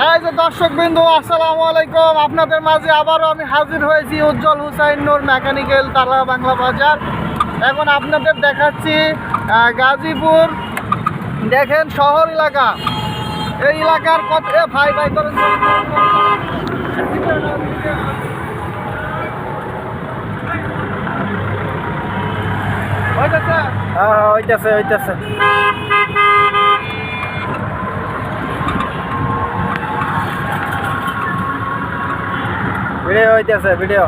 এই যে দর্শক বিন্দু, আসসালামু আলাইকুম। আপনাদের মাঝে আবারও আমি হাজির হয়েছি উজ্জ্বল হুসাইন নূর মেকানিক্যাল, তারা বাংলা বাজার। এখন আপনাদের দেখাচ্ছি গাজীপুর। দেখেন শহর এলাকা, এই এলাকার কত ভাই ভাই করেন হইতেছে হইতেছে। ভিডিও হইতেছে ভিডিও।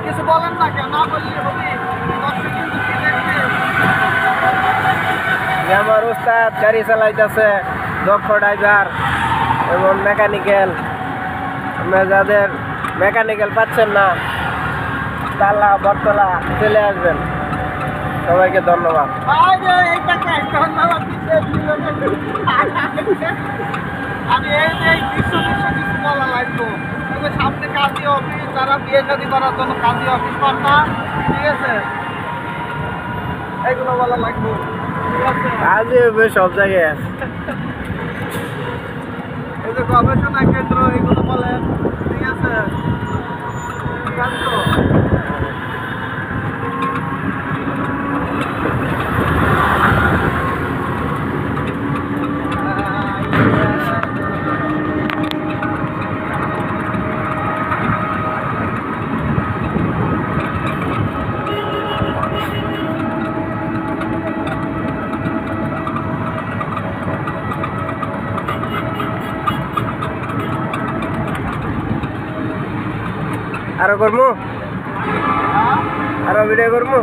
কিছু বলেন না কেন, না বললে হবে। আমার উস্তাদ গাড়ি চালাইতেছে, দক্ষ ড্রাইভার এবং মেকানিক্যাল। আপনারা যাদের মেকানিক্যাল পাচ্ছেন না, তালা বটতলা চলে আসবেন। সবাইকে ধন্যবাদ। আমি এই কিছু বলা লাগবো। সামনে কাজী অফিস, যারা বিয়ে শাদী করার জন্য কাজী অফিস পান না, ঠিক আছে, এইগুলো বলা লাগবো। কাজী অফিস সব জায়গায় আছে। এই যে গবেষণা কেন্দ্র, এগুলো বলেন, ঠিক আছে, ঠিক আছে তো। আরো করবো, আরো ভিডিও করবো।